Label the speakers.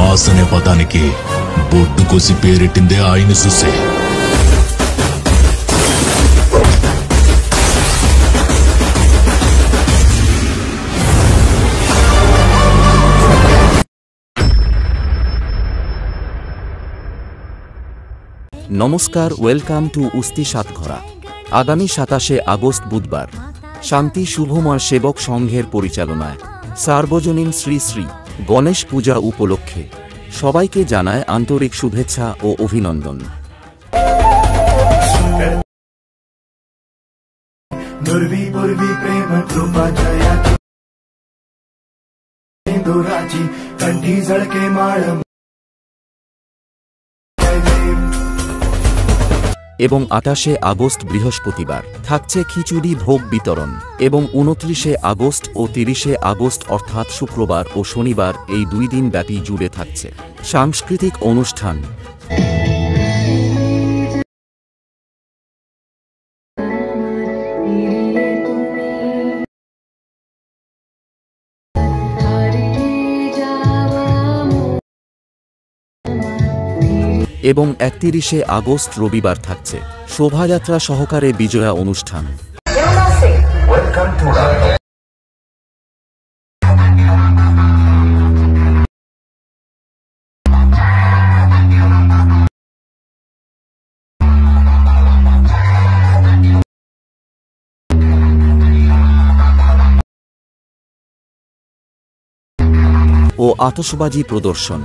Speaker 1: Boss అనే పదానికి బొట్టు కోసి పేరెట్టిందే ఆయన చూసే.
Speaker 2: নমস্কার, ওয়েলকাম টু উস্তি সাতঘরা। আগামী 27 আগস্ট বুধবার শান্তি শুভময় সেবক সংঘের পরিচালনায় সার্বজনীন শ্রী শ্রী গণেশ পূজা উপলক্ষে সবাইকে জানায় আন্তরিক শুভেচ্ছা ও অভিনন্দন। এবং 28 আগস্ট বৃহস্পতিবার থাকছে খিচুড়ি ভোগ বিতরণ এবং 29 আগস্ট ও 30 আগস্ট অর্থাৎ শুক্রবার ও শনিবার এই 2 দিন ব্যাপী জুড়ে থাকছে সাংস্কৃতিক অনুষ্ঠান। এবং 31 আগস্ট রবিবার থাকছে শোভাযাত্রা সহকারে বিজয়া অনুষ্ঠান। ও আতশবাজি প্রদর্শন।